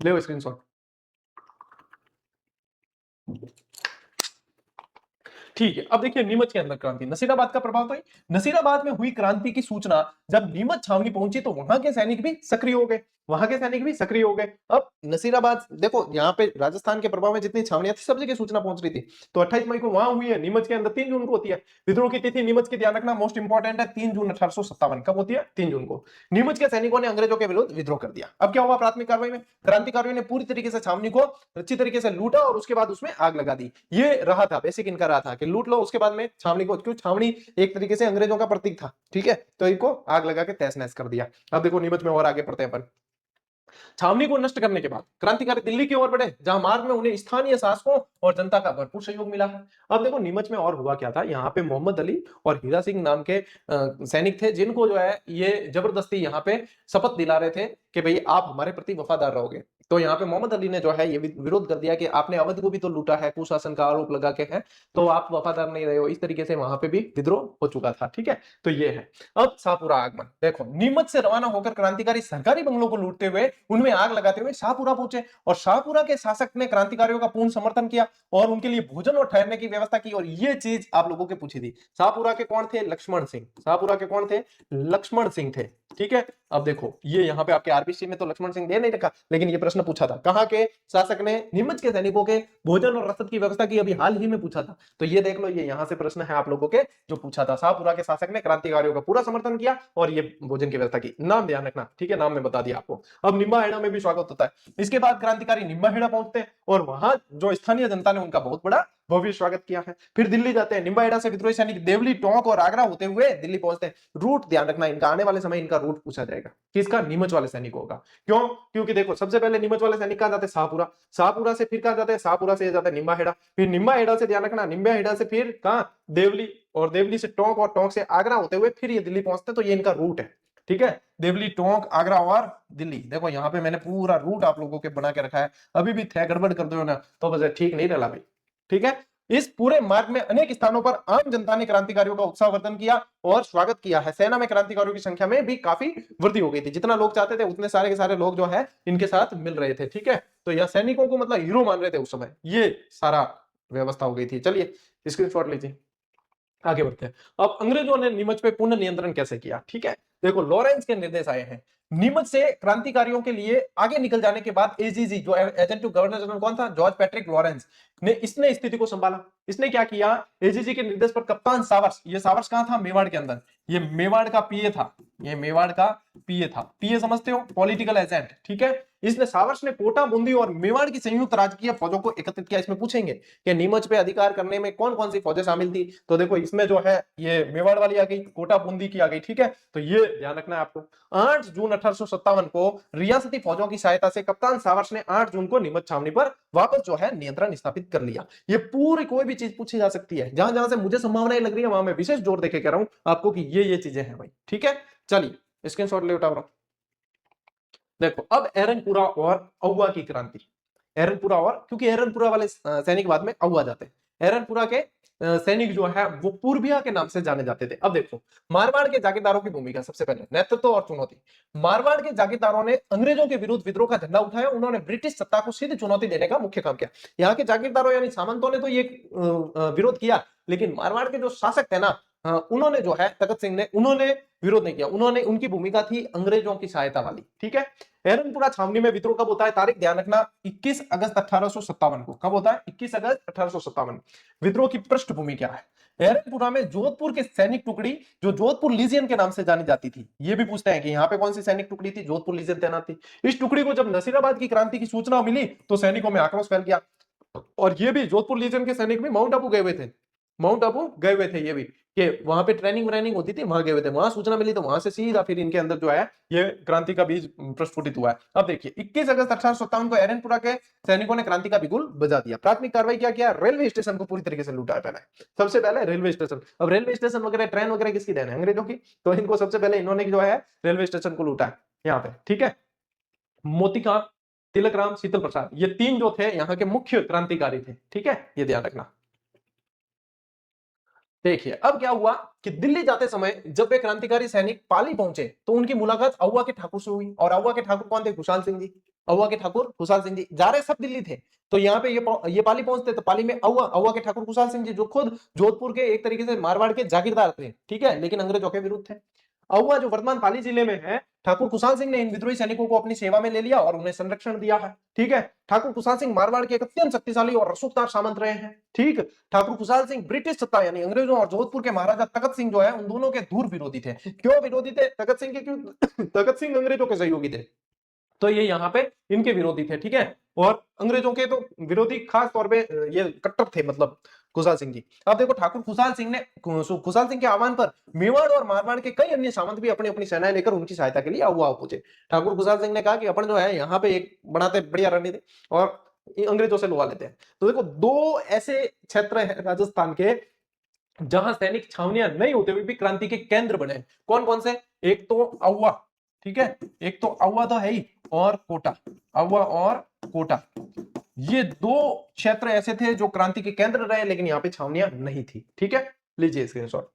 ले स्क्रीनशॉट। ठीक है, अब देखिए नीमच के अंदर क्रांति, नसीराबाद का प्रभाव तो है। नसीराबाद में हुई क्रांति की सूचना जब नीमच छावनी पहुंची तो वहां के सैनिक भी सक्रिय हो गए, वहां के सैनिक भी सक्रिय हो गए। अब नसीराबाद देखो, यहाँ पे राजस्थान के प्रभाव में जितनी छावनियां थी सब जगह सूचना पहुंच रही थी। तो 28 मई को वहां हुई है, नीमच के अंदर 3 जून को होती है। विद्रोह की तिथि नीमच की ध्यान रखना, मोस्ट इंपॉर्टेंट है, 3 जून 1857। कब होती है? 3 जून को। नीमच के सैनिकों ने अंग्रेजों के विरुद्ध विद्रोह कर दिया। अब क्या हुआ प्राथमिक कार्रवाई में? क्रांतिकारियों ने पूरी तरीके से छावनी को अच्छी तरीके से लूटा और उसके बाद उसमें आग लगा दी। ये रहा था बेसिक, इनका रहा था कि लूट लो, उसके बाद में छावनी को, क्यों, छावनी एक तरीके से अंग्रेजों का प्रतीक था, ठीक है, तो इनको आग लगा के तहस नहस कर दिया। अब देखो नीमच में और आगे पढ़ते हैं अपन। छावनी को नष्ट करने के बाद क्रांतिकारी दिल्ली की ओर बढ़े, जहां मार्ग में उन्हें स्थानीय शासकों और जनता का भरपूर सहयोग मिला है। अब देखो नीमच में और हुआ क्या था, यहाँ पे मोहम्मद अली और हीरा सिंह नाम के सैनिक थे, जिनको जो है ये जबरदस्ती यहाँ पे शपथ दिला रहे थे कि भाई आप हमारे प्रति वफादार रहोगे। तो यहाँ पे मोहम्मद अली ने जो है ये विरोध कर दिया कि आपने अवध को भी तो लूटा है, कुशासन का आरोप लगा के है, तो आप वफादार नहीं रहे हो। इस तरीके से वहां पे भी विद्रोह हो चुका था, ठीक है। तो ये है। अब शाहपुरा आगमन, देखो नीमच से रवाना होकर क्रांतिकारी सरकारी बंगलों को लूटते हुए, उनमें आग लगाते हुए शाहपुरा पहुंचे, और शाहपुरा के शासक ने क्रांतिकारियों का पूर्ण समर्थन किया और उनके लिए भोजन और ठहरने की व्यवस्था की। और ये चीज आप लोगों के पूछी थी, शाहपुरा के कौन थे? लक्ष्मण सिंह। शाहपुरा के कौन थे? लक्ष्मण सिंह थे, ठीक है। अब देखो ये यहाँ पे आपके आरबीसी में तो लक्ष्मण सिंह दे नहीं रखा, लेकिन ये प्रश्न पूछा था, कहां के शासक ने नीमच के सैनिकों के भोजन और रसद की व्यवस्था की, अभी हाल ही में पूछा था। तो ये देख लो, ये यहाँ से प्रश्न है आप लोगों के जो पूछा था। शाहपुरा के शासक ने क्रांतिकारियों का पूरा समर्थन किया और ये भोजन की व्यवस्था की। नाम ध्यान रखना, ठीक है, नाम में बता दिया आपको। अब निम्बाहेड़ा में भी स्वागत होता है। इसके बाद क्रांतिकारी निम्बाहेड़ा पहुंचते हैं और वहां जो स्थानीय जनता ने उनका बहुत बड़ा भव्य स्वागत किया है। फिर दिल्ली जाते हैं, निम्बाहेड़ा से विद्रोही सैनिक देवली, टोंक और आगरा होते हुए दिल्ली पहुंचते हैं। रूट ध्यान रखना, इनका आने वाले समय इनका रूट पूछा जाएगा, किसका? नीमच वाले सैनिकों का। क्यों? क्योंकि देखो सबसे पहले नीमच वाले सैनिक कहां जाते हैं? शाहपुरा। शाहपुरा से फिर कहां जाते हैं? शाहपुरा से जाते हैं निम्बाहेड़ा, फिर निम्बाहेड़ा से ध्यान रखना, निम्बाहेड़ा से फिर कहां? देवली, और देवली से टोंक, और टोंक से आगरा होते हुए फिर ये दिल्ली पहुंचते हैं। तो ये इनका रूट है, ठीक है, देवली, टोंक, आगरा और दिल्ली। देखो यहाँ पे मैंने पूरा रूट आप लोगों के बना के रखा है, अभी भी थे गड़बड़ कर दो ना तो बस ठीक नहीं डला भाई, ठीक है। इस पूरे मार्ग में अनेक स्थानों पर आम जनता ने क्रांतिकारियों का उत्साहवर्धन किया और स्वागत किया है। सेना में क्रांतिकारियों की संख्या में भी काफी वृद्धि हो गई थी, जितना लोग चाहते थे उतने सारे के सारे लोग जो है इनके साथ मिल रहे थे, ठीक है। तो यह सैनिकों को मतलब हीरो मान रहे थे उस समय, ये सारा व्यवस्था हो गई थी। चलिए स्क्रीनशॉट लीजिए, आगे बढ़ते हैं। अब अंग्रेजों ने नीमच पे पुनः नियंत्रण कैसे किया, ठीक है। देखो लॉरेंस के निर्देश आए हैं नीमच से क्रांतिकारियों के लिए आगे निकल जाने के बाद। एजीजी जो एजेंट टू गवर्नर जनरल कौन था? जॉर्ज पैट्रिक लॉरेंस ने, इसने स्थिति को संभाला। इसने क्या किया? एजीजी के निर्देश पर कप्तान सावर्स, ये सावर्स कहां था? मेवाड़ के अंदर, ये मेवाड़ का पीए था, ये मेवाड़ का पीए था। पीए समझते हो? पॉलिटिकल एजेंट, ठीक है। इसने, सावर्स ने कोटा, बूंदी और मेवाड़ की संयुक्त राजकीय फौजों को एकत्रित किया। इसमें पूछेंगे कि नीमच पे अधिकार करने में कौन कौन सी फौजें शामिल थी, तो देखो इसमें जो है ये मेवाड़ वाली आ गई, कोटा बूंदी की आ गई, ठीक है। तो ये ध्यान रखना है आपको। 8 जून 1857 को रियासती फौजों की सहायता से कप्तान सावर्स ने 8 जून को नीमच छावनी पर वापस जो है नियंत्रण स्थापित कर लिया। ये पूरी कोई भी चीज पूछी जा सकती है, जहां जहां से मुझे संभावनाएं लग रही है वहां मैं विशेष जोर देके कह रहा हूं आपको कि ये चीजें हैं भाई। ठीक है, चलिए स्क्रीनशॉट ले उठा रहा हूं। देखो अब एरनपुरा और अहुआ की क्रांति। एरनपुरा और, क्योंकि एरनपुरा वाले सैनिक बाद में अहुआ जाते हैं, एरनपुरा के सैनिक जो है वो पूर्विया के नाम से जाने जाते थे। अब देखो मारवाड़ के जागीरदारों की भूमिका, सबसे पहले नेतृत्व और चुनौती। मारवाड़ के जागीरदारों ने अंग्रेजों के विरुद्ध विद्रोह का झंडा उठाया, उन्होंने ब्रिटिश सत्ता को सीधी चुनौती देने का मुख्य काम किया। यहाँ के जागीरदारों यानी सामंतों ने तो ये विरोध किया, लेकिन मारवाड़ के जो शासक थे ना, उन्होंने जो है तखत सिंह ने, उन्होंने विरोध नहीं किया, उन्होंने, उनकी भूमिका थी अंग्रेजों की सहायता वाली। ठीक है, एरनपुरा छावनी में विद्रोह कब होता है, तारीख ध्यान रखना 21 अगस्त 1857 को। कब होता है? 21 अगस्त 1857। विद्रोह की पृष्ठभूमि क्या है? एरनपुरा में जोधपुर की सैनिक टुकड़ी, जो जोधपुर लीजियन के नाम से जानी जाती थी, ये भी पूछते हैं कि यहाँ पे कौन सी सैनिक टुकड़ी थी, जोधपुर लीजियन तैनात थी। इस टुकड़ी को जब नसीराबाद की क्रांति की सूचना मिली तो सैनिकों में आक्रोश फैल गया, और ये भी जोधपुर लीजियन के सैनिक भी माउंट आबू गए हुए थे, माउंट आबू गए हुए थे ये भी, कि वहां पे ट्रेनिंग होती थी, वहां गए हुए थे, वहां सूचना मिली तो वहां से सीधा फिर इनके अंदर जो है ये क्रांति का बीज प्रस्फुटित हुआ है। अब देखिए 21 अगस्त 1857 को एरनपुरा के सैनिकों ने क्रांति का बिगुल बजा दिया। प्राथमिक कार्रवाई क्या किया? रेलवे स्टेशन को पूरी तरीके से लूटा पहले, सबसे पहले रेलवे स्टेशन। अब रेलवे स्टेशन वगैरह, ट्रेन वगैरह किसकी देन है? अंग्रेजों की। तो इनको सबसे पहले इन्होंने जो है रेलवे स्टेशन को लूटा है यहाँ पे। ठीक है, मोतीकाम, तिलकराम, शीतल प्रसाद, ये तीन जो थे यहाँ के मुख्य क्रांतिकारी थे। ठीक है, ये ध्यान रखना। देखिए अब क्या हुआ कि दिल्ली जाते समय जब वे क्रांतिकारी सैनिक पाली पहुंचे तो उनकी मुलाकात अहुआ के ठाकुर से हुई। और अहुआ के ठाकुर कौन थे? खुशहाल सिंह जी। अहुआ के ठाकुर खुशहाल सिंह जी। जा रहे सब दिल्ली थे, तो यहाँ पे ये पाली पहुंचते तो पाली में अहुआ, अहुआ के ठाकुर खुशहाल सिंह जी, जो खुद जोधपुर के एक तरीके से मारवाड़ के जागीरदार थे। ठीक है, लेकिन अंग्रेजों के विरुद्ध थे। अहुआ जो वर्तमान पाली जिले में है, ठाकुर खुशहाल सिंह ने इन विद्रोही सैनिकों को अपनी सेवा में ले लिया और उन्हें संरक्षण दिया है। ठीक है, ठाकुर खुशहाल सिंह मारवाड़ के एक अत्यंत शक्तिशाली और रसूखदार सामंत रहे हैं। ठीक, ठाकुर खुशहाल सिंह ब्रिटिश सत्ता यानी अंग्रेजों और जोधपुर के महाराजा तखत सिंह जो है उन दोनों के दूर विरोधी थे। क्यों विरोधी थे तखत सिंह के? क्यों? तखत सिंह अंग्रेजों के सहयोगी थे, तो ये यहाँ पे इनके विरोधी थे। ठीक है, और अंग्रेजों के तो विरोधी खास तौर पे ये कट्टर थे, मतलब खुशहाल सिंह जी। अब देखो ठाकुर खुशहाल सिंह ने, खुशहाल सिंह के आह्वान पर मेवाड़ और मारवाड़ के कई अन्य सामंत भी अपनी अपनी सेनाएं लेकर उनकी सहायता के लिए अहुआ पहुंचे। ठाकुर खुशहाल सिंह ने कहा कि अपन जो है यहाँ पे एक बनाते बढ़िया रणनीति और अंग्रेजों से लुवा लेते हैं। तो देखो दो ऐसे क्षेत्र हैं राजस्थान के जहां सैनिक छावनियां नहीं होते हुए भी क्रांति के केंद्र बने। कौन कौन से? एक तो अहुआ, ठीक है, एक तो अहुआ तो है ही, और कोटा, अहुआ और कोटा, ये दो क्षेत्र ऐसे थे जो क्रांति के केंद्र रहे, लेकिन यहाँ पे छावनियां नहीं थी। ठीक है, लीजिए स्क्रीनशॉट।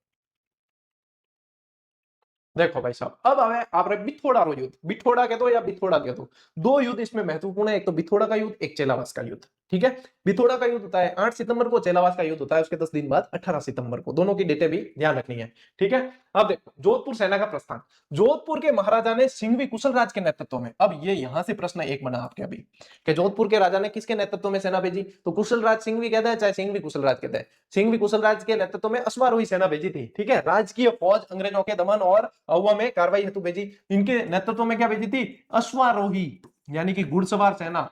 देखो भाई साहब, अब आवे आप बिथोड़ा रो युद्ध, बिथोड़ा के दो या बिथोड़ा के दो युद्ध इसमें महत्वपूर्ण है। एक तो बिथोड़ा का युद्ध, एक चेलावास का युद्ध। ठीक है, बिथोड़ा का युद्ध होता है 8 सितंबर को, चेलावास का युद्ध होता है उसके 10 दिन बाद 18 सितंबर को। दोनों की डेटें भी ध्यान रखनी है। ठीक है, अब देखो जोधपुर सेना का प्रस्थान। जोधपुर के महाराजा ने सिंघवी कुशलराज के नेतृत्व में, अब ये यहां से प्रश्न एक बना आपके अभी कि जोधपुर के राजा ने किसके नेतृत्व में सेना भेजी? तो कुशलराज सिंघवी कहते हैं, चाहे सिंघवी कुशलराज कहते हैं। सिंघवी कुशलराज के नेतृत्व में अश्वारोही सेना भेजी थी। ठीक है, राजकीय फौज अंग्रेजों के दमन और अहुआ में कार्रवाई हेतु भेजी। इनके नेतृत्व में क्या भेजी थी? अश्वारोही, यानी कि घुड़सवार सेना,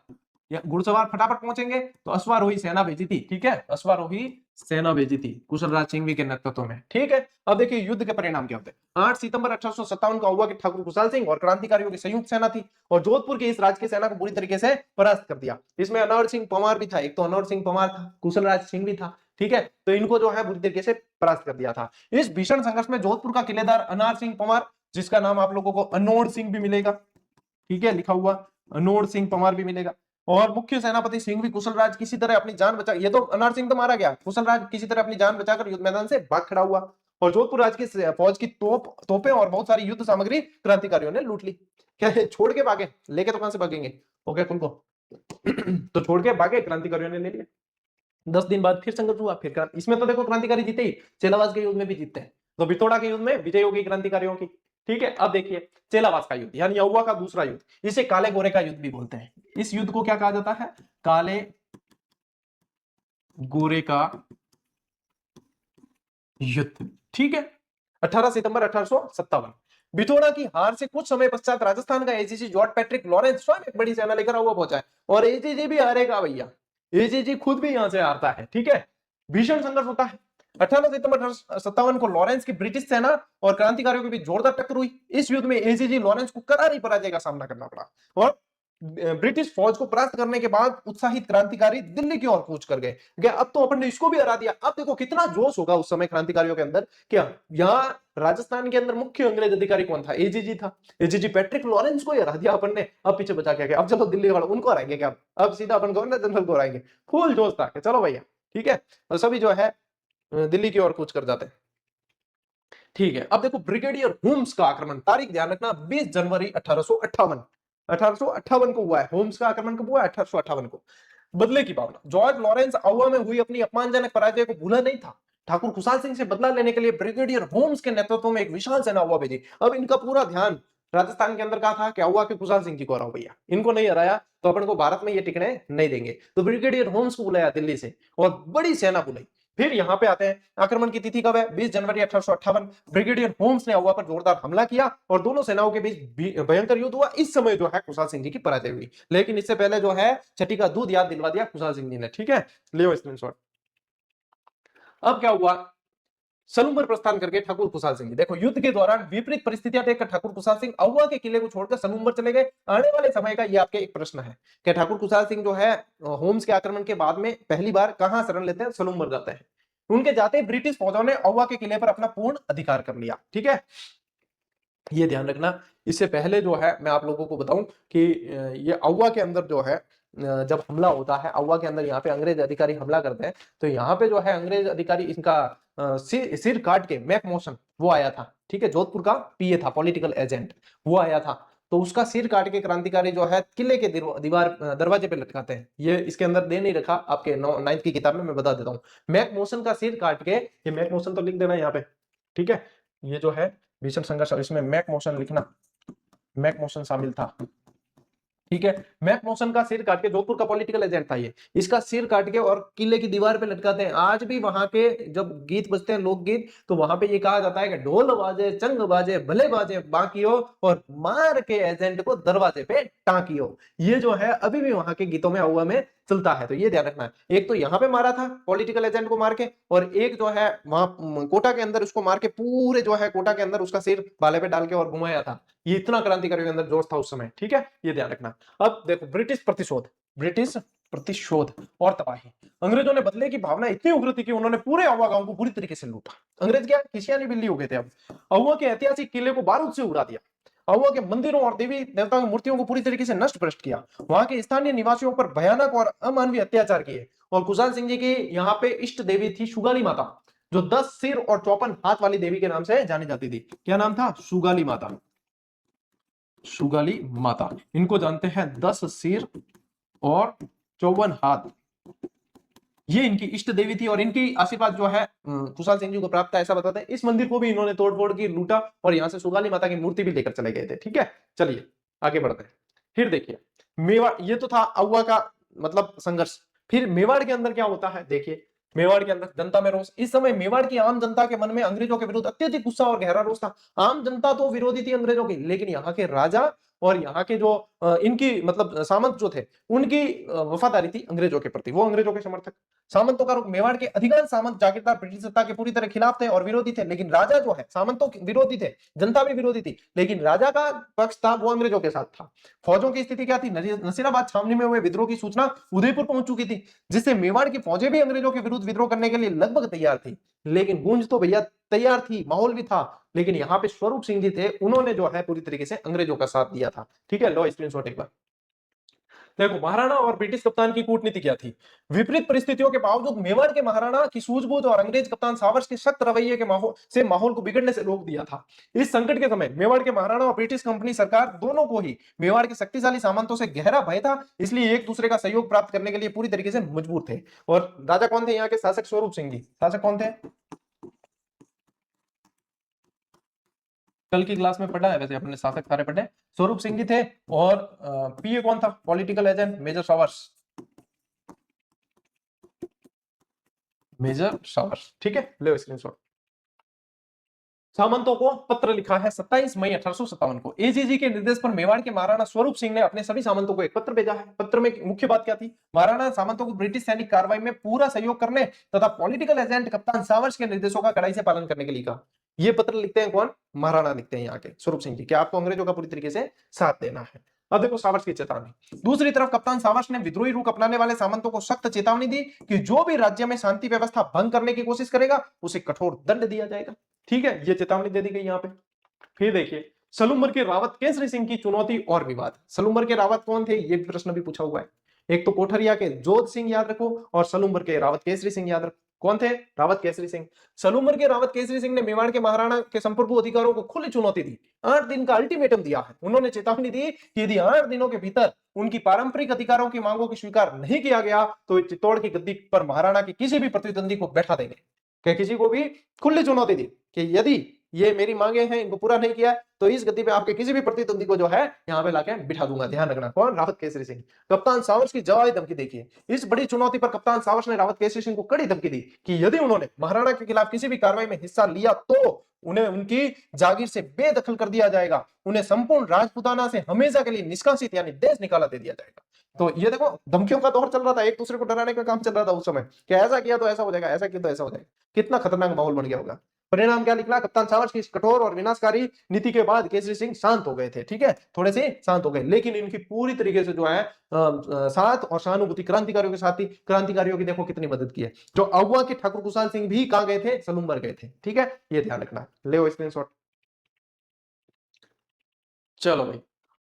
या घुड़सवार फटाफट पहुंचेंगे तो अश्वारोही सेना भेजी थी। ठीक है, अश्वारोही सेना भेजी थी कुशलराज सिंघवी के नेतृत्व में। ठीक है, अब देखिए युद्ध के परिणाम क्या होते हैं। 8 सितंबर 1857 को अहुआ के ठाकुर खुशहाल सिंह और क्रांतिकारियों की संयुक्त सेना थी और जोधपुर की इस राजकीय सेना को पूरी तरीके से परास्त कर दिया। इसमें अनवर सिंह पंवार भी था, एक तो अनवर सिंह पंवार था, कुशलराज सिंह भी था। ठीक है, तो इनको जो है पूरी तरीके से परास्त कर दिया था। इस भीषण संघर्ष में जोधपुर का किलेदार अनार सिंह पंवार, जिसका नाम आप लोगों को अनोड सिंह भी मिलेगा, ठीक है, लिखा हुआ अनोड सिंह पंवार भी मिलेगा, और मुख्य सेनापति सिंघवी कुशलराज किसी तरह अपनी जान बचा, ये तो अनार सिंह तो मारा गया, कुशलराज किसी तरह अपनी जान बचाकर युद्ध मैदान से भाग खड़ा हुआ और जोधपुर राज की फौज की तोपें और बहुत सारी युद्ध सामग्री क्रांतिकारियों ने लूट ली। क्या छोड़ के भागे? लेके तो कहां से भागेंगे, ओके खुल को तो छोड़ के भागे, क्रांतिकारियों ने ले लिया। 10 दिन बाद फिर संघर्ष हुआ, फिर इसमें तो देखो क्रांतिकारी जीते ही, चेलावास के युद्ध में भी जीतते हैं, तो बिथोड़ा के युद्ध में विजय होगी क्रांतिकारियों की। ठीक है, अब देखिए चेलावास का युद्ध यानी अहुआ का दूसरा युद्ध, इसे काले गोरे का युद्ध भी बोलते हैं। इस युद्ध को क्या कहा जाता है? काले गोरे का युद्ध। ठीक है, 18 सितंबर 1857। बिथोड़ा की हार से कुछ समय पश्चात राजस्थान का एजीजी जॉर्ज पैट्रिक लॉरेंस स्वयं एक बड़ी सेना लेकर अहुआ पहुंचा है और एजीजी भी हारेगा भैया, एजीजी खुद भी यहां से हारता है। ठीक है, भीषण संघर्ष होता है। 18 सितंबर 1857 को लॉरेंस की ब्रिटिश सेना और क्रांतिकारियों के बीच जोरदार टक्कर हुई। इस युद्ध में एजीजी लॉरेंस को करारी पराजय का सामना करना पड़ा और ब्रिटिश फौज को परास्त करने के बाद उत्साहित क्रांतिकारी दिल्ली की ओर कूच कर गए। अब तो अपन ने इसको भी हरा दिया। अब देखो कितना जोश होगा उस समय क्रांतिकारियों के अंदर। क्या यहाँ राजस्थान के अंदर मुख्य अंग्रेज अधिकारी कौन था? एजीजी था। एजीजी पैट्रिक लॉरेंस को ही हरा दिया अपन ने। अब पीछे बचा क्या? अब चलो दिल्ली वाले उनको हराएंगे क्या? अब सीधा अपन गवर्नर जनरल को हराएंगे। फुल जोश था। चलो भैया ठीक है, और सभी जो है दिल्ली की ओर कूच कर जाते हैं। ठीक है, अब देखो ब्रिगेडियर होम्स का आक्रमण, तारीख ध्यान रखना 20 जनवरी 1858। 1858 को हुआ है। होम्स का आक्रमण कब हुआ है? 1858 को। बदले की भावना, जॉर्ज लॉरेंस आउवा में हुई अपनी अपमानजनक पराजय को भूला नहीं था। ठाकुर खुसाल सिंह से बदला लेने के लिए ब्रिगेडियर होम्स के नेतृत्व में एक विशाल सेना आउवा भेजी। अब इनका पूरा ध्यान राजस्थान के अंदर कहा था कि आउवा के खुसाल सिंह जी को हराओ भैया, इनको नहीं हराया तो अपन को भारत में ये टिकने नहीं देंगे। तो ब्रिगेडियर होम्स को बुलाया दिल्ली से और बड़ी सेना बुलाई। फिर यहां पे आते हैं, आक्रमण की तिथि कब है? 20 जनवरी 1858। ब्रिगेडियर होम्स ने आउवा पर जोरदार हमला किया और दोनों सेनाओं के बीच भयंकर युद्ध हुआ। इस समय जो है खुसाल सिंह जी की पराजय हुई, लेकिन इससे पहले जो है छठी का दूध याद दिलवा दिया खुसाल सिंह जी ने। ठीक है, लियो स्क्रीनशॉट। अब क्या हुआ? सलूम्बर प्रस्थान करके ठाकुर खुसाल सिंह जी, देखो युद्ध के दौरान विपरीत परिस्थितियां देखकर ठाकुर खुसाल सिंह आउवा के किले को छोड़कर सलूम्बर चले गए। आने वाले समय का ये आपके एक प्रश्न है कि ठाकुर खुसाल सिंह जो है होम्स के आक्रमण के बाद में पहली बार कहां शरण लेते हैं? सलूम्बर जाते हैं। उनके जाते ही ब्रिटिश फौजों ने आउवा के किले पर अपना पूर्ण अधिकार कर लिया। ठीक है, ये ध्यान रखना। इससे पहले जो है मैं आप लोगों को बताऊं कि ये आउवा के अंदर जो है जब हमला होता है आउवा के अंदर, यहाँ पे अंग्रेज अधिकारी हमला करते हैं तो यहाँ पे जो है अंग्रेज अधिकारी इनका सिर काट के मैक मोशन वो आया था। ठीक है, जोधपुर का पीए था, पॉलिटिकल एजेंट, वो आया था। तो उसका सिर काट के क्रांतिकारी जो है किले के दीवार दरवाजे पे लटकाते हैं। ये इसके अंदर दे नहीं रखा आपके 9th की किताब में, मैं बता देता हूँ। मैक मोशन का सिर काट के, ये मैक मोशन तो लिख देना यहाँ पे। ठीक है, ये जो है भीषण संघर्ष, इसमें मैक मोशन लिखना, मैक मोशन शामिल था। ठीक है, मैक मोशन का सिर काट के, जोधपुर का पॉलिटिकल एजेंट था ये, इसका सिर काट के और किले की दीवार पे लटकाते हैं। आज भी वहां के जब गीत बजते हैं लोकगीत, तो वहां पे ये कहा जाता है कि ढोल बाजे चंग बाजे भले बाजे बाकियो और मार के एजेंट को दरवाजे पे टांकियो। ये जो है अभी भी वहां के गीतों में हुआ में चलता है। तो ये ध्यान रखना है। एक तो यहाँ पे मारा था पॉलिटिकल एजेंट को मार के, और एक जो है वहां कोटा के अंदर उसको मार के पूरे जो है कोटा के अंदर उसका सिर बाले पे डाल के और घुमाया था। ये इतना क्रांतिकारियों के अंदर जोश था उस समय। ठीक है, ये ध्यान रखना। अब देखो ब्रिटिश प्रतिशोध, ब्रिटिश प्रतिशोध और तबाही। अंग्रेजों ने बदले की भावना इतनी उग्र थी कि उन्होंने पूरे आवा गांव को पूरी तरीके से लूटा। अंग्रेज क्या खिसियानी बिल्ली हो गए थे। अब आवा के ऐतिहासिक किले को बारूद से उड़ा दिया। आवा के मंदिरों और देवी देवताओं की मूर्तियों को पूरी तरीके से नष्ट भ्रष्ट किया। वहां के स्थानीय निवासियों पर भयानक और अमानवीय अत्याचार किए। और खुशाल सिंह जी की यहाँ पे इष्ट देवी थी सुगाली माता, जो 10 सिर और 54 हाथ वाली देवी के नाम से जानी जाती थी। क्या नाम था? सुगाली माता। सुगाली माता, इनको जानते हैं 10 सिर और 54 हाथ। ये इनकी इष्ट देवी थी और इनकी आशीर्वाद जो है खुशाल सिंह जी को प्राप्त था, ऐसा बताते हैं। इस मंदिर को भी इन्होंने तोड़ फोड़ की, लूटा और यहां से सुगाली माता की मूर्ति भी लेकर चले गए थे। ठीक है, चलिए आगे बढ़ते हैं। फिर देखिए मेवाड़, ये तो था अव्वा का मतलब संघर्ष। फिर मेवाड़ के अंदर क्या होता है देखिए। मेवाड़ के अंदर जनता में रोष। इस समय मेवाड़ की आम जनता के मन में अंग्रेजों के विरुद्ध अत्यधिक गुस्सा और गहरा रोष था। आम जनता तो विरोधी थी अंग्रेजों की, लेकिन यहाँ के राजा और यहाँ के जो इनकी मतलब सामंत जो थे, उनकी वफादारी थी अंग्रेजों के प्रति, वो अंग्रेजों के समर्थक। सामंतों का रुख, मेवाड़ के अधिकांश सामंत जागीरदार ब्रिटिश सत्ता के पूरी तरह खिलाफ थे और विरोधी थे, लेकिन राजा जो है सामंतों के विरोधी थे, जनता भी विरोधी थी, लेकिन राजा का पक्ष था वो अंग्रेजों के साथ था। फौजों की स्थिति क्या थी? नसीराबाद छावनी में हुए विद्रोह की सूचना उदयपुर पहुंच चुकी थी, जिससे मेवाड़ की फौजें भी अंग्रेजों के विरुद्ध विद्रोह करने के लिए लगभग तैयार थी। लेकिन गूंज तो भैया तैयार थी, माहौल भी था, लेकिन यहाँ पे स्वरूप सिंह जी थे, उन्होंने जो है पूरी तरीके से अंग्रेजों का साथ दिया था। ठीक है, लो स्क्रीनशॉट एक बार देखो। महाराणा और ब्रिटिश कप्तान की कूटनीति क्या थी? विपरीत परिस्थितियों के बावजूद मेवाड़ के महाराणा की सूझबूझ और अंग्रेज कप्तान सावर्स के सख्त रवैये के माहौल को बिगड़ने से रोक दिया था। इस संकट के समय मेवाड़ के महाराणा और ब्रिटिश कंपनी सरकार दोनों को ही मेवाड़ के शक्तिशाली सामंतों से गहरा भय था, इसलिए एक दूसरे का सहयोग प्राप्त करने के लिए पूरी तरीके से मजबूर थे। और राजा कौन थे यहाँ के? शासक स्वरूप सिंह जी। शासक कौन थे? कल की क्लास में पढ़ा है वैसे अपने, शासक सारे पढ़े। स्वरूप सिंह जी थे और पीए कौन था? Political agent major Sawers, major Sawers. ठीक है, ले स्क्रीनशॉट। सामंतों को पत्र लिखा है 27 मई 1857 को। एजीजी के निर्देश पर मेवाड़ के महाराणा स्वरूप सिंह ने अपने सभी सामंतों को एक पत्र भेजा है। पत्र में मुख्य बात क्या थी? महाराणा सामंतों को ब्रिटिश सैनिक कार्रवाई में पूरा सहयोग करने तथा पॉलिटिकल एजेंट कप्तान सावर्स के निर्देशों का कड़ाई से पालन करने के लिए कहा। ये पत्र लिखते हैं कौन? महाराणा लिखते हैं यहाँ के स्वरूप सिंह जी, कि आपको अंग्रेजों का पूरी तरीके से साथ देना है। अब देखो सावर्स की चेतावनी। दूसरी तरफ कप्तान सावर्स ने विद्रोही रुख अपनाने वाले सामंतों को सख्त चेतावनी दी कि जो भी राज्य में शांति व्यवस्था भंग करने की कोशिश करेगा उसे कठोर दंड दिया जाएगा। ठीक है, ये चेतावनी दे दी गई यहाँ पे। फिर देखिए सलूम्बर के रावत केसरी सिंह की चुनौती और विवाद। सलूम्बर के रावत कौन थे? ये प्रश्न भी पूछा हुआ है। एक तो कोठरिया के जोध सिंह याद रखो और सलूम्बर के रावत केसरी सिंह याद रखो। कौन थे? रावत केसरी सिंह। सलूम्बर के रावत केसरी सिंह ने मेवाड़ के महाराणा के संप्रभु अधिकारों को खुली चुनौती दी। 8 दिन का अल्टीमेटम दिया है। उन्होंने चेतावनी दी कि यदि 8 दिनों के भीतर उनकी पारंपरिक अधिकारों की मांगों को स्वीकार नहीं किया गया तो चित्तौड़ की गद्दी पर महाराणा के किसी भी प्रतिद्वंदी को बैठा देंगे। क्या किसी को भी खुली चुनौती दी कि यदि ये मेरी मांगे हैं इनको पूरा नहीं किया तो इस गद्दी पे आपके किसी भी प्रतिद्वंदी को जो है यहाँ पे लाके बिठा दूंगा। ध्यान रखना। कौन? रावत केसरी सिंह। कप्तान सावर्स की जवाबी धमकी देखिए। इस बड़ी चुनौती पर कप्तान सावर्स ने रावत केसरी सिंह को कड़ी धमकी दी कि यदि उन्होंने महाराणा के खिलाफ किसी भी कार्रवाई में हिस्सा लिया तो उन्हें उनकी जागीर से बेदखल कर दिया जाएगा, उन्हें संपूर्ण राजपुताना से हमेशा के लिए निष्कासित यानी देश निकाला दे दिया जाएगा। तो ये देखो धमकियों का दौर चल रहा था, एक दूसरे को डराने का काम चल रहा था उस समय कि ऐसा किया तो ऐसा हो जाएगा, ऐसा किया तो ऐसा हो जाएगा। कितना खतरनाक माहौल बन गया होगा। परिणाम क्या निकला? कप्तान सावर्स की इस कठोर और विनाशकारी नीति के बाद केसरी सिंह शांत हो गए थे। ठीक है, थोड़े से शांत हो गए, लेकिन इनकी पूरी तरीके से जो है साथ और सहानुभूति क्रांतिकारियों के साथ ही। क्रांतिकारियों की देखो कितनी मदद की है। जो अगुआ के ठाकुर कुशाल सिंह भी कहां गए थे? सलूम्बर गए थे। ठीक है, ये ध्यान रखना। ले स्क्रीनशॉट। चलो भाई।